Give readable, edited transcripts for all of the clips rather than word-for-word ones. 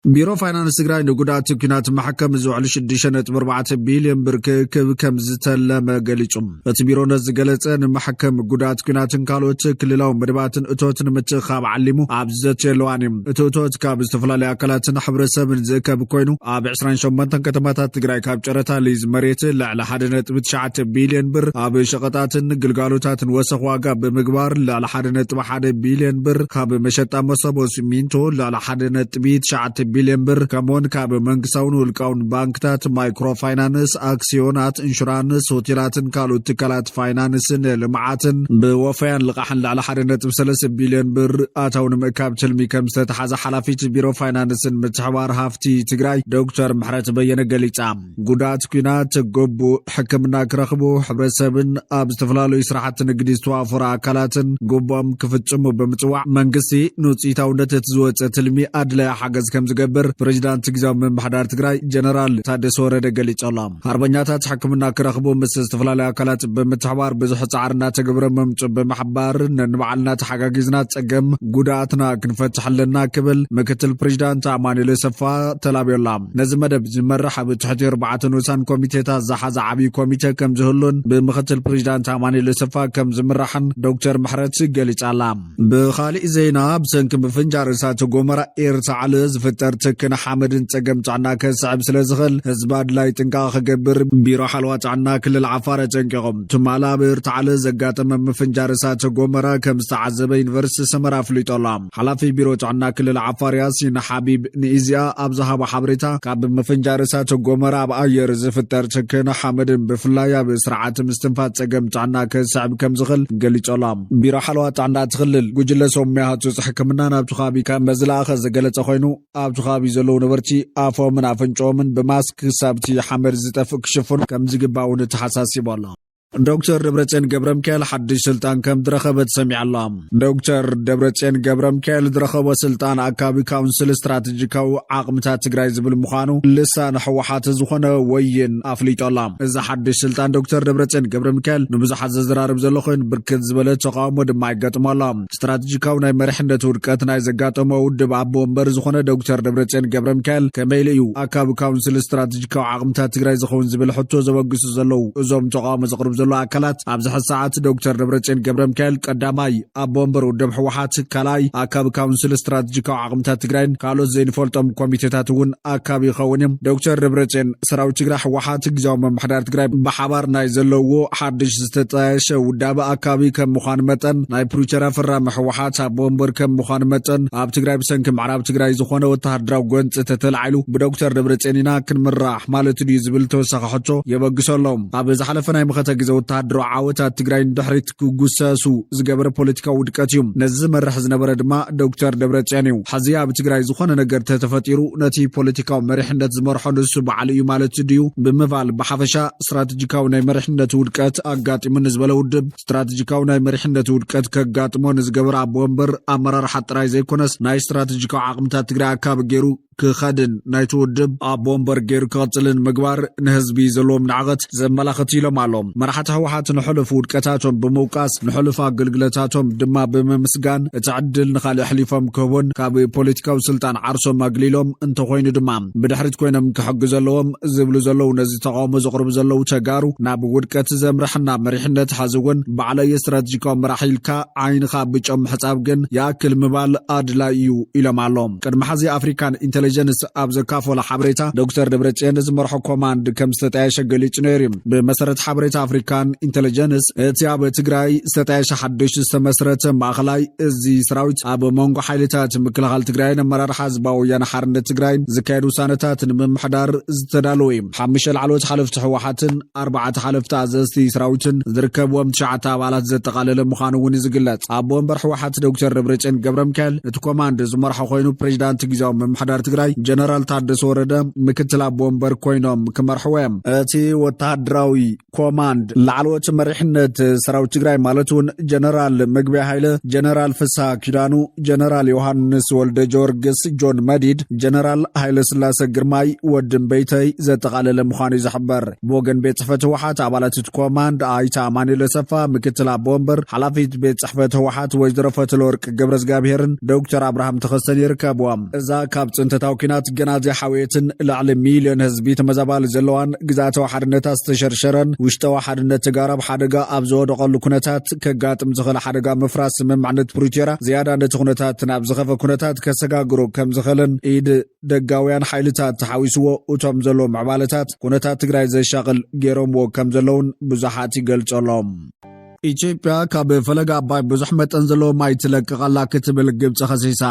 بيرو فاينانس تግራይ ንጉዳት ኩናት ማሕከም ዝውዕል 6.4 ቢልዮን ብር ከም ዝተለመ ገሊጹ እቲ ቢሮ ነዝገለጸ ንማሕከም ጉዳት ኩናትን ካልኦት ክልላው መደባትን እቶትን ምትኻብ ዓሊሙ ኣብ ዘተለዋኒ እቶት ካብ ዝተፈላለዩ ኣካላትን ሕብረተሰብን ዝከብ ኮይኑ ኣብ 28 ከተማታት ትግራይ ካብ ጨረታ ሊዝ መሬት ልዕሊ 1.9 ቢልዮን ብር ኣብ ሸቐጣትን ግልጋሎታትን ወሰኽ ዋጋ ብምግባር ልዕሊ 1.1 ቢልዮን ብር ካብ መሸጣ መሰቦ ሲሚንቶ ልዕሊ 1.9 ቢልዮን ብር ከመን ካብ መንግስታውን ውልቃውን ባንክታት ማይክሮ ፋይናንስ አክሲዮናት ኢንሹራንስ ሆቴላትን ካልኦት ትካላት ፋይናንስን ልምዓትን ብወፋያን ልቃሕን ልዕሊ 1.3 ቢልዮን ብር ኣታውን ምእካብ ትልሚ ከም ዝተተሓዘ ሓላፊት ቢሮ ፋይናንስን ምትሕባር ሃፍቲ ትግራይ ዶክተር ምሕረት በየነ ገሊጻ ጉዳት ኩናት ጎቡ ሕክምና ክረኽቡ ሕብረተሰብን ኣብ ዝተፈላለዩ ስራሕቲ ንግዲ ዝተዋፈሩ ኣካላትን ጎቦም ክፍጽሙ ብምጽዋዕ መንግስቲ ንውጽኢታውነት ዝወጸ ትልሚ ኣድላይ ሓገዝ ከም ዝገብር ፕሬዝዳንት ግዛዊ ምምሕዳር ትግራይ ጀነራል ታደሰ ወረደ ገሊጾም አርበኛታት ሕክምና ክረኽቡ ምስ ዝተፈላለዩ ኣካላት ብምትሕባር ብዙሕ ጻዕርና ተገብረ መምጽ ብምሕባር ንባዕልና ተሓጋጊዝና ጸገም ጉዳትና ክንፈትሐልና ክብል ምክትል ፕሬዝዳንት አማኑኤል ሰፋ ተላብዮላ ነዚ መደብ ዝመርሕ ኣብ ትሕቲ 4 ንኡሳን ኮሚቴታት ዝሓዘ ዓብይ ኮሚቴ ከም ዝህሉን ብምክትል ፕሬዝዳንት አማኑኤል ሰፋ ከም ዝምራሕን ዶክተር ምሕረት ገሊጻላ ብኻሊእ ዜና ብሰንኪ ምፍንጃር እሳተ ጎመራ ኤርትዓል ዝፍጠር ትክን ሓመድን ጸገም ጫና ከስዕብ ስለዝኽእል ህዝቢ ኣድላይ ጥንቃቐ ክገብር ቢሮ ሓልዋ ጫና ክልል ዓፋር ጨንቂቖም ትማላ ብኤርትዓል ዘጋጠመ ምፍንጃር እሳተ ጎመራ ከም ዝተዓዘበ ዩኒቨርሲቲ ሰመራ ኣፍሊጦላ ሓላፊ ቢሮ ጫና ክልል ዓፋር ያሲን ሓቢብ ንኢዝያ ኣብ ዝሃቦ ሓበሬታ ካብ ምፍንጃር እሳተ ጎመራ ኣብ ኣየር ዝፍጠር ትክን ሓመድን ብፍላይ ኣብ ስርዓት ምስትንፋስ ጸገም ጫና ከስዕብ ከም ዝኽእል ገሊጾላ ቢሮ ሓልዋ ጫና ትኽልል ጉጅለ ሶምያ ሃጹጽ ሕክምና ናብቲ ኻቢ ከም መዝላኸ ዝገለጸ ኮይኑ ኣብቲ ኻቢ ዘለዉ ነበርቲ ኣፎምን ኣፍንጮምን ብማስክ ሳብቲ ሓመድ ዝጠፍእ ክሽፍኑ ከም ዝግባውን ተሓሳሲቡ ኣሎ ዶክተር ደብረጽዮን ገብረሚካኤል ሓድሽ ስልጣን ከም ዝረኸበት ሰሚዓላ ዶክተር ደብረጽዮን ገብረሚካኤል ዝረኸቦ ስልጣን ኣካባቢ ካውንስል ስትራቴጂካዊ ዓቕምታት ትግራይ ዝብል ምዃኑ ልሳን ሕወሓት ዝኾነ ወይን ኣፍሊጦላ እዚ ሓድሽ ስልጣን ዶክተር ደብረጽዮን ገብረሚካኤል ንብዙሓት ዘዘራርብ ዘሎ ኮይኑ ብርክት ዝበለ ተቃውሞ ድማ ይገጥመሎ ስትራቴጂካዊ ናይ መሪሕነት ውድቀት ናይ ዘጋጠሞ ውድብ ኣቦ ወንበር ዝኾነ ዶክተር ደብረጽዮን ገብረሚካኤል ከመይ እዩ ኣካባቢ ካውንስል ስትራቴጂካዊ ዓቕምታት ትግራይ ዝኸውን ዝብል ሕቶ ዘበግሱ ዘለዉ እዞም ተቃውሞ ዘቕርቡ አካላት ኣብዚ ሰዓት ዶክተር ደብረጽዮን ገብረሚካኤል ቀዳማይ ኣብ ወንበር ውድብ ሕወሓት ካልኣይ ኣካባቢ ካውንስል ስትራቴጂካዊ ዓቕምታት ትግራይን ካልኦት ዘይንፈልጦም ኮሚቴታት እውን ኣካባቢ ይኸውን እዮም ዶክተር ደብረጽዮን ሰራዊት ትግራይ ሕወሓት ግዛዊ ምምሕዳር ትግራይ ብሓባር ናይ ዘለዎ ሓድሽ ዝተጣየሸ ውዳበ ኣካባቢ ከም ምዃኑ መጠን ናይ ፕሪቶሪያ ፈራሚ ሕወሓት ኣብ ወንበር ከም ምዃኑ መጠን ኣብ ትግራይ ብሰንኪ ምዕራብ ትግራይ ዝኾነ ወተሃደራዊ ጎንፂ ተተላዒሉ ብዶክተር ደብረጽዮን ኢና ክንምራሕ ማለት እዩ ዝብል ተወሳኺ ሕቶ የበግሰሎም ኣብ ዝሓለፈ ናይ መኸተ ግዜ ወተሃደራዊ ዓወታት ትግራይ ድሕሪት ክጉሰሱ ዝገበረ ፖለቲካዊ ውድቀት እዩ ነዚ መርሕ ዝነበረ ድማ ዶክተር ደብረጽዮን እዩ ሕዚ ኣብ ትግራይ ዝኾነ ነገር ተፈጢሩ ነቲ ፖለቲካዊ መሪሕነት ዝመርሖ ንሱ በዓል እዩ ማለት ድዩ ብምባል ብሓፈሻ ስትራቴጂካዊ ናይ መሪሕነት ውድቀት ኣጋጢሙ ንዝበለ ውድብ ስትራቴጂካዊ ናይ መሪሕነት ውድቀት ከጋጥሞ ንዝገበረ ኣብ ወንበር ኣመራርሓ ጥራይ ዘይኮነስ ናይ ስትራቴጂካዊ ዓቕምታት ትግራይ ኣካባቢ ገይሩ ክኸድን ናይቲ ውድብ ኣብ ወንበር ገይሩ ክቕጽልን ምግባር ንህዝቢ ዘለዎም ንዕቐት ዘመላኽት ኢሎም ኣሎም መራሕቲ ሕወሓት ንሕሉፍ ውድቀታቶም ብምውቃስ ንሕሉፍ ኣገልግሎታቶም ድማ ብምምስጋን እቲ ዕድል ንኻልእ ኣሕሊፎም ክህቡን ካብ ፖለቲካዊ ስልጣን ዓርሶም ኣግሊሎም እንተኾይኑ ድማ ብድሕሪት ኮይኖም ክሕግዙ ዘለዎም ዝብሉ ዘለዉ ነዚ ተቃውሞ ዘቕርቡ ዘለዉ ተጋሩ ናብ ውድቀት ዘምርሕና መሪሕነት ሓዚ እውን ባዕለየ ስትራቴጂካዊ መራሒ ኢልካ ዓይንኻ ብጮም ምሕፃብ ግን ይኣክል ምባል ኣድላይ እዩ ኢሎም ኣሎም ቅድሚ ሕዚ ኣፍሪካን ኢንተለጀንስ ኣብ ዘካፈሎ ሓበሬታ ዶክተር ደብረጽዮን ዝመርሖ ኮማንድ ከም ዝተጣየሸ ገሊጹ ነይሩ ብመሰረት ሓበሬታ አፍሪካን ኢንተለጀንስ እቲ ኣብ ትግራይ ዝተጣየሸ ሓድሽ ዝተመስረተ ማእኸላይ እዚ ሰራዊት ኣብ መንጎ ሓይልታት ምክልኻል ትግራይን ኣመራርሓ ህዝባዊ ወያነ ሓርነት ትግራይን ዝካየዱ ውሳነታት ንምምሕዳር ዝተዳለወ እዩ 5 ላዕለዎት ሓለፍቲ ሕወሓትን 4 ሓለፍቲ ኣዘዝቲ ሰራዊትን ዝርከብዎም 9 ኣባላት ዘጠቓለለ ምዃኑ እውን ዝግለጽ ኣብ ወንበር ሕወሓት ዶክተር ደብረጽዮን ገብረሚካኤል እቲ ኮማንድ ዝመርሖ ኮይኑ ፕሬዝዳንት ግዛዊ ምምሕዳር ትግራይ ጀነራል ታደሰ ወረደ ምክትል ኣብ ወንበር ኮይኖም ክመርሕዎ እዮም እቲ ወተሃደራዊ ኮማንድ ላዕለዎት መሪሕነት ሰራዊት ትግራይ ማለት እውን ጀነራል መግቢያ ኃይለ ጀነራል ፍስሐ ኪዳኑ ጀነራል ዮሐንስ ወልደ ጆርግስ ጆን መዲድ ጀነራል ኃይለ ስላሴ ግርማይ ወድም ቤተይ ዘጠቃለለ ምዃኑ ዝሕበር ብወገን ቤት ጽሕፈት ሕወሓት ኣባላት እቲ ኮማንድ ኣይታ አማኑኤል ሰፋ ምክትል ኣብ ወንበር ሓላፊት ቤት ጽሕፈት ሕወሓት ወይዘሮ ፈትለወርቅ ገብረ እግዚአብሔርን ዶክተር አብርሃም ተኸስተን ይርከብዎም እዛ ካብ ጽንተት ዕለታዊ ኩናት ገና ዘሓወየትን ላዕሊ ሚልዮን ህዝቢ ተመዛባሊ ዘለዋን ግዛታዊ ሓድነት ዝተሸርሸረን ውሽጣዊ ሓድነት ተጋራብ ሓደጋ ኣብ ዝወደቐሉ ኩነታት ከጋጥም ዝኽእል ሓደጋ ምፍራስ ስምምዕነት ፕሪቶርያ ዝያዳ ነቲ ኩነታት ናብ ዝኸፈ ኩነታት ከሰጋግሩ ከም ዝኽእልን ኢድ ደጋውያን ሓይልታት ተሓዊስዎ እቶም ዘለዉ ምዕባለታት ኩነታት ትግራይ ዘሻቕል ገይሮምዎ ከም ዘለውን ብዙሓት ይገልጸሎም። ኢትዮጵያ ካብ ፈለጋ ኣባይ ብዙሕ መጠን ዘለዎ ማይ ትለቅቃላ ክትብል ግብፂ ኸሲሳ።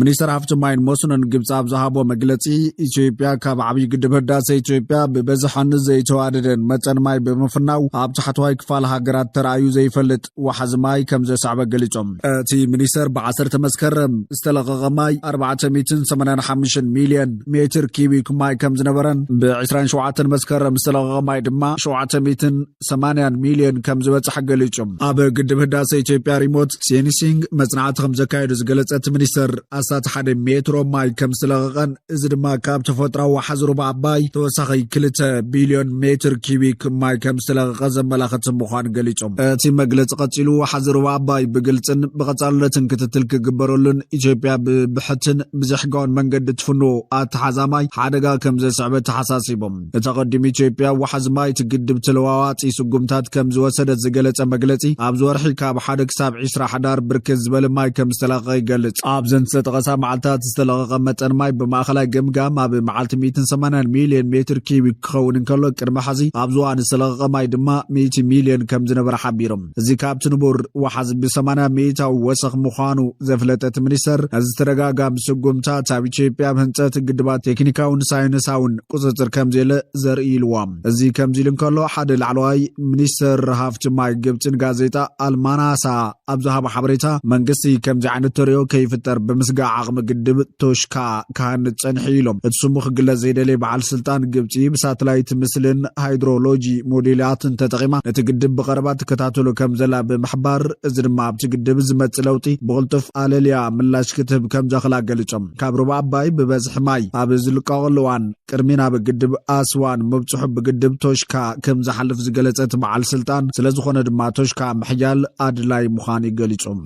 ሚኒስትር ሃፍቲ ማይን መስኖን ግብፂ ኣብ ዝሃቦ መግለፂ ኢትዮጵያ ካብ ዓብዪ ግድብ ህዳሴ ኢትዮጵያ ብበዝሕን ዘይተዋደደን መጠን ማይ ብምፍናው ኣብ ታሕተዋይ ክፋል ሃገራት ተራእዩ ዘይፈልጥ ወሓዚ ማይ ከም ዘስዕበ ገሊፆም። እቲ ሚኒስትር ብ10 መስከረም ዝተለቐቐ ማይ 485 ሚልዮን ሜትር ኪቢክ ማይ ከም ዝነበረን ብ27 መስከረም ዝተለቐቐ ማይ ድማ 780 ሚልዮን ከም ዝበፅሐ ገሊፁ። ኣብ ግድብ ህዳሴ ኢትዮጵያ ሪሞት ሴንሲንግ መጽናዕቲ ከም ዘካየዱ ዝገለጸት ሚኒስተር 11 ሜትሮ ማይ ከም ዝለቐቐን እዚ ድማ ካብ ተፈጥሮኣዊ ወሓዚ ሩባ ኣባይ ተወሳኺ 2 ቢልዮን ሜትር ኪቢክ ማይ ከም ዝለቐቐ ዘመላኽት ምዃኑ ገሊፆም። እቲ መግለፂ ቀፂሉ ወሓዚ ሩባ ኣባይ ብግልጽን ብቐጻልነትን ክትትል ክግበረሉን ኢትዮጵያ ብብሕትን ብዘሕጋውን መንገዲ ትፍንዎ ኣተሓዛ ማይ ሓደጋ ከም ዘስዕበ ተሓሳሲቦም። እቲ ቀዲሙ ኢትዮጵያ ወሓዚ ማይ ትግድብ ተለዋዋጢ ስጉምታት ከም ዝወሰደት ዝገለጸ መግለፂ ኣብ ዝወርሒ ካብ 1 ክሳብ 20 ሓዳር ብርክት ዝበለ ማይ ከም ዝተለቐቐ ይገልጽ። ኣብ ዘንተጠቐሳ መዓልትታት ዝተለቐቐ መጠን ማይ ብማእኸላይ ገምጋም ኣብ መዓልቲ 180 ሚልዮን ሜትር ኪቢክ ክኸውን እንከሎ ቅድሚ ሕዚ ኣብ ዝዋን ዝተለቐቐ ማይ ድማ 100 ሚልዮን ከም ዝነበረ ሓቢሮም። እዚ ካብቲ ንቡር ወሓዚ ብ80 ሚእታዊ ወሰኽ ምዃኑ ዘፍለጠት ሚኒስተር እዚ ተደጋጋሚ ስጉምታት ኣብ ኢትዮጵያ ህንፀት ግድባት ቴክኒካውን ሳይንሳውን ቁፅፅር ከም ዘለ ዘርኢ ኢልዎም። እዚ ከምዚ ኢሉ እንከሎ ሓደ ላዕለዋይ ሚኒስተር ሃፍቲ ማይ ግብፅን ጋዜጣ አልማናሳ ኣብ ዝሃቦ ሓበሬታ መንግስቲ ከምዚ ዓይነት ተሪዮ ከይፍጠር ብምስጋዕ ዓቕሚ ግድብ ቶሽካ ካህንፅ ፀንሒ ኢሎም። እቲ ስሙ ክግለጽ ዘይደለየ በዓል ስልጣን ግብፂ ብሳተላይት ምስልን ሃይድሮሎጂ ሞዴላትን ተጠቒማ ነቲ ግድብ ብቐረባ ትከታተሎ ከም ዘላ ብምሕባር እዚ ድማ ኣብቲ ግድብ ዝመጽእ ለውጢ ብቕልጡፍ ኣለልያ ምላሽ ክትህብ ከም ዘኽእላ ገሊፆም። ካብ ሩባ ኣባይ ብበዝሒ ማይ ኣብ ዝልቀቐሉ እዋን ቅድሚ ናብ ግድብ ኣስዋን ምብፅሑ ብግድብ ቶሽካ ከም ዝሓልፍ ዝገለጸት በዓል ስልጣን ስለዝኾነ ድማ ቶሽካ ምሕያል ኣድላይ ምዃኑ ይገሊፆም።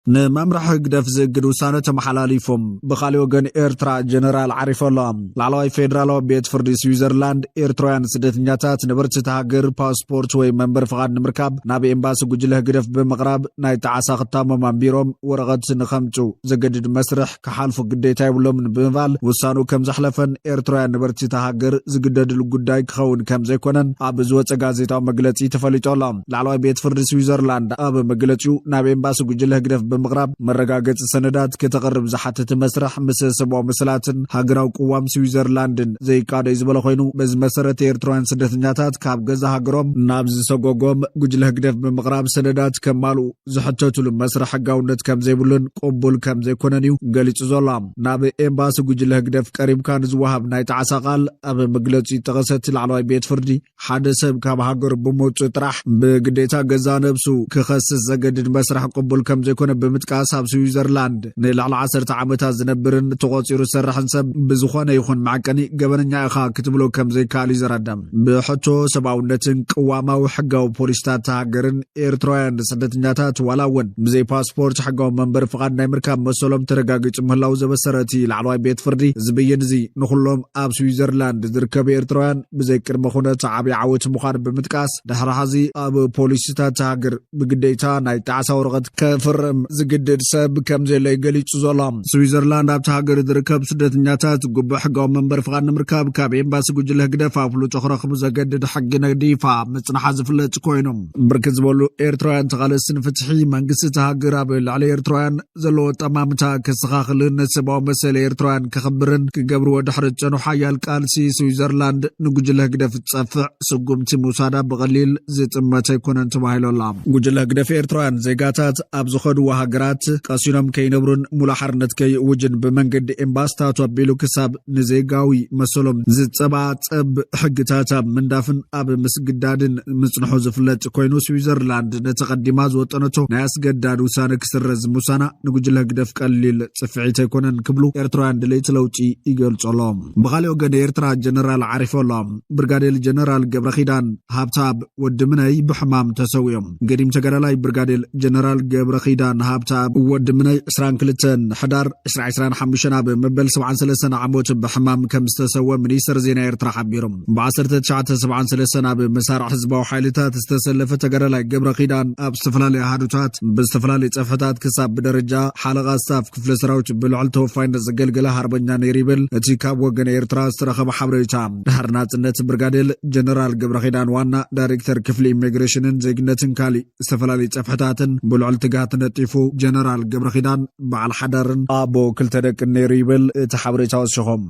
ንመምርሒ ግደፍ ዝእግድ ውሳነ ተመሓላሊፎም ብኻልእ ወገን ኤርትራ ጀነራል ዓሪፈሎም። ላዕለዋይ ፌደራላዊ ቤት ፍርዲ ስዊዘርላንድ ኤርትራውያን ስደተኛታት ነበርቲ ሃገር ፓስፖርት ወይ መንበሪ ፍቓድ ንምርካብ ናብ ኤምባሲ ጉጅለ ግደፍ ብምቕራብ ናይ ተዓሳ ክታመም ኣንቢሮም ወረቐት ንኸምፁ ዘገድድ መስርሕ ክሓልፉ ግዴታ የብሎምን ብምባል ውሳኑ ከም ዘሕለፈን ኤርትራውያን ነበርቲ ሃገር ዝግደድሉ ጉዳይ ክኸውን ከም ዘይኮነን ኣብ ዝወፀ ጋዜጣዊ መግለፂ ተፈሊጦሎም። ላዕለዋይ ቤት ፍርዲ ስዊዘርላንድ ኣብ መግለፂኡ ናብ ኤምባሲ ጉጅለ ግደፍ ብምቕራብ መረጋገፂ ሰነዳት ከተቐርብ ዝሓትት መስርሕ ምስ ሰብኣዊ ምስላትን ሃገራዊ ቅዋም ስዊዘርላንድን ዘይካደዩ ዝበለ ኮይኑ በዚ መሰረት ኤርትራውያን ስደተኛታት ካብ ገዛ ሃገሮም ናብ ዝሰጎጎም ጉጅለ ግደፍ ብምቕራብ ሰነዳት ከማልኡ ዝሕተትሉ መስርሕ ሕጋውነት ከም ዘይብሉን ቅቡል ከም ዘይኮነን እዩ ገሊጹ ዘሎ። ናብ ኤምባሲ ጉጅለ ግደፍ ቀሪብካ ንዝወሃብ ናይ ተዓሳ ቃል ኣብ መግለፂ ጠቐሰት ላዕለዋይ ቤት ፍርዲ ሓደ ሰብ ካብ ሃገሩ ብምውፅእ ጥራሕ ብግዴታ ገዛ ነብሱ ክኸስስ ዘገድድ መስርሕ ቅቡል ከም ዘይኮነ ብምጥቃስ ኣብ ስዊዘርላንድ ንላዕሊ 10 ዓመታት ዝነብርን ተቆፂሩ ዝሰርሕን ሰብ ብዝኾነ ይኹን መዐቀኒ ገበነኛ ኢኻ ክትብሎ ከም ዘይከኣል ይዘረድም። ብሕቶ ሰብኣውነትን ቅዋማዊ ሕጋዊ ፖሊስታት ሃገርን ኤርትራውያን ስደተኛታት ዋላ እውን ብዘይ ፓስፖርት ሕጋዊ መንበሪ ፍቓድ ናይ ምርካብ መሰሎም ተረጋጊፁ ምህላው ዘበሰረ እቲ ላዕለዋይ ቤት ፍርዲ ዝብይን እዚ ንኩሎም ኣብ ስዊዘርላንድ ዝርከቡ ኤርትራውያን ብዘይ ቅድመ ኩነት ዓብዪ ዓወት ምዃኑ ብምጥቃስ ድሕሪ ሕዚ ኣብ ፖሊስታት ሃገር ብግዴታ ናይ ተዓሳ ወረቐት ከፍርም ዝግድድ ሰብ ከም ዘለ ገሊጹ ዘሎ። ስዊዘርላንድ ኣብቲ ሃገር ዝርከብ ስደተኛታት ጉቡእ ሕጋዊ መንበሪ ፍቓድ ንምርካብ ካብ ኤምባሲ ጉጅለ ግደፍ ኣፍልጦ ክረኽቡ ዘገድድ ሕጊ ነዲፋ ምጽናሓ ዝፍለጥ ኮይኖም ብርክት ዝበሉ ኤርትራውያን ተቓለስቲ ንፍትሒ መንግስቲ እቲ ሃገር ኣብ ልዕሊ ኤርትራውያን ዘለዎ ጠማምታ ከስተኻኽልን ሰብኣዊ መሰል ኤርትራውያን ክኽብርን ክገብርዎ ድሕሪ ዝፀንሑ ሓያል ቃልሲ ስዊዘርላንድ ንጉጅለ ግደፍ ዝጸፍዕ ስጉምቲ ምውሳዳ ብቐሊል ዝጥመት ኣይኮነን ተባሂሉ ኣሎ። ጉጅለ ግደፍ ኤርትራውያን ዜጋታት ኣብ ዝኸዱ ሃገራት ቀሲኖም ከይነብሩን ሙላሓርነት ከይውጅን በመንገድ ኤምባስታቱ አቢሉ ክሳብ ንዜጋዊ መሰሎም ዝጸባጸብ ሕግታት ምንዳፍን ኣብ ምስግዳድን ምጽንሖ ዝፍለጥ ኮይኑ ስዊዘርላንድ ነተቀዲማ ዝወጠነቶ ናይ አስገዳድ ውሳነ ክስረዝ ሙሳና ንጉጅለ ግደፍ ቀሊል ጽፍዒት ኣይኮነን ክብሉ ኤርትራውያን ድሌት ለውጪ ይገልጾሎም። ብኻልእ ወገን ኤርትራ ጀነራል ዓሪፎሎም ብርጋዴር ጀነራል ገብረኺዳን ሃብታብ ወድምነይ ብሕማም ተሰውዮም። ገዲም ተገዳላይ ብርጋዴር ጀነራል ገብረኺዳን ሃብታብ ወድምነይ 22 ሕዳር 2025 ኣብ መበል 73 ዓመት ብሕማም ከም ዝተሰወ ሚኒስትር ዜና ኤርትራ ሓቢሮም። ብ1973 ኣብ መሳርዕ ህዝባዊ ሓይልታት ዝተሰለፈ ተገዳላይ ገብረኺዳን ኣብ ዝተፈላለዩ ሃዱታት ብዝተፈላለዩ ጸፈታት ክሳብ ብደረጃ ሓለቓ ስታፍ ክፍለ ሰራዊት ብልዕል ተወፋይነት ዘገልገለ ሃርበኛ ነይሩ ይብል እቲ ካብ ወገን ኤርትራ ዝተረኸበ ሓበሬታ። ድሕሪ ናጽነት ብርጋዴር ጀነራል ገብረኺዳን ዋና ዳይሬክተር ክፍሊ ኢሚግሬሽንን ዜግነትን ካልእ ዝተፈላለዩ ጸፍሕታትን ብልዕል ትጋት ነጢፉ ጀነራል ገብረኺዳን በዓል ሓዳርን ኣቦ ክልተ ደቅን ነይሩ ይብል እቲ ሓበሬታ ወሲኾም።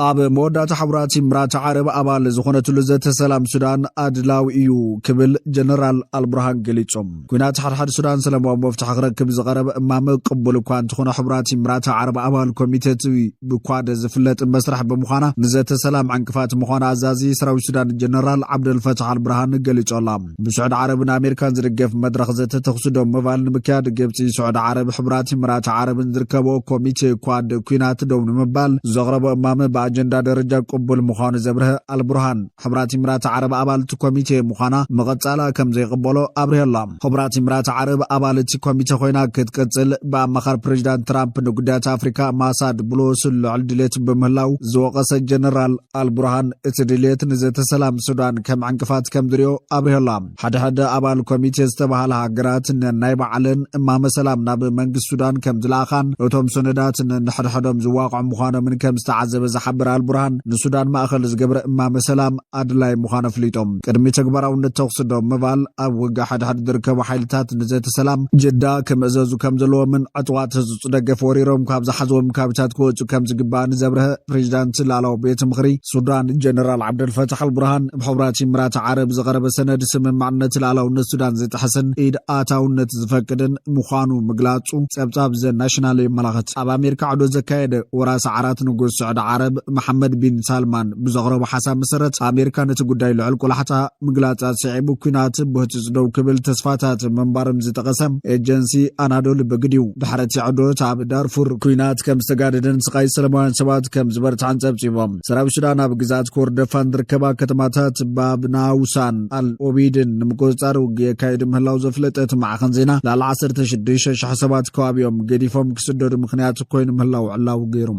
ኣብ መወዳእታ ሕቡራት ኢሚራት ዓረብ ኣባል ዝኾነትሉ ዘተ ሰላም ሱዳን ኣድላዊ እዩ ክብል ጀነራል አልቡርሃን ገሊጾም። ኩናት ሓድሓድ ሱዳን ሰላማዊ መፍትሒ ክረክብ ዝቐረበ እማመ ቅቡል እኳ እንተኾነ ሕቡራት ኢሚራት ዓረብ ኣባል ኮሚቴት ብኳደ ዝፍለጥ መስራሕ ብምዃና ንዘተ ሰላም ዕንቅፋት ምዃና ኣዛዚ ሰራዊት ሱዳን ጀነራል ዓብደልፈታሕ አልቡርሃን ገሊጾላ። ብስዑድ ዓረብን ኣሜሪካን ዝድገፍ መድረኽ ዘተ ተኽስዶም ምባል ንምክያድ ግብፂ ስዑድ ዓረብ ሕቡራት ኢሚራት ዓረብን ዝርከቦ ኮሚቴ ኳድ ኩናት ደው ንምባል ዘቕረበ እማመ አጀንዳ ደረጃ ቅቡል ምዃኑ ዘብርህ አልቡርሃን ሕቡራት ኢሚራት ዓረብ ኣባልቲ ኮሚቴ ምዃና መቐጻላ ከም ዘይቕበሎ ኣብርሄላ። ሕቡራት ኢሚራት ዓረብ ኣባልቲ ኮሚቴ ኮይና ክትቀጽል ብኣማኻር ፕሬዚዳንት ትራምፕ ንጉዳያት ኣፍሪካ ማሳድ ብሎስ ልዕል ድሌት ብምህላው ዝወቐሰ ጀነራል አልቡርሃን እቲ ድሌት ንዘተ ሰላም ሱዳን ከም ዕንቅፋት ከም ድርዮ ኣብርሄላ። ሓደ ኣባል ኮሚቴ ዝተባሃለ ሃገራት ናይ ባዕለን እማመ ሰላም ናብ መንግስቲ ሱዳን ከም ዝለኣኻን እቶም ሰነዳት ንሕድሕዶም ዝዋቕዑ ምዃኖምን ከም ዝተዓዘበ ዝሓብር አልቡርሃን ንሱዳን ማእኸል ዝገብረ እማመ ሰላም ኣድላይ ምዃኑ ኣፍሊጦም። ቅድሚ ተግባራውነት ተኽስዶም ምባል ኣብ ውጋ ሓድሓድ ዝርከቡ ሓይልታት ንዘተ ሰላም ጀዳ ክምእዘዙ ከም ዘለዎምን ዕጡዋት ህዝቢ ደገፍ ወሪሮም ካብ ዝሓዝዎም ካብታት ክወፁ ከም ዝግባእ ንዘብርሀ ፕሬዚዳንት ላዕለዋይ ቤት ምኽሪ ሱዳን ጀነራል ዓብደልፈታሕ አልቡርሃን ብሕቡራት ኢሚራት ዓረብ ዝቐረበ ሰነድ ስምምዕነት ላዕላውነት ሱዳን ዝጥሕስን ኢድ ኣታውነት ዝፈቅድን ምዃኑ ምግላጹ ጸብጻብ ዘ ናሽናል የመላኽት። ኣብ ኣሜሪካ ዕዶ ዘካየደ ወራሲ ዓራት ንጉስ ስዑድ ዓረብ መሐመድ ቢን ሳልማን ብዘቕረቡ ሓሳብ መሰረት ኣሜሪካ ነቲ ጉዳይ ልዕል ቁላሕታ ምግላጻት ስዒቡ ኩናት ብህፅፅ ደው ክብል ተስፋታት መንባርም ዝጠቐሰም ኤጀንሲ ኣናዶል በግዲው ድሕረቲ ዕዶት ኣብ ዳርፉር ኩናት ከም ዝተጋደደን ስቃይ ሰላማውያን ሰባት ከም ዝበርትዓን ጸብጺቦም። ሰራዊት ሱዳን ኣብ ግዛት ኮርዶፋን ዝርከባ ከተማታት ባብናውሳን አልኦቢድን ንምቁፅጻር ውግእ የካይድ ምህላው ዘፍለጠት ማዕኸን ዜና ላዕሊ 16,000 ሰባት ከባቢኦም ገዲፎም ክስደዱ ምክንያት ኮይኑ ምህላው ዕላው ገይሮም።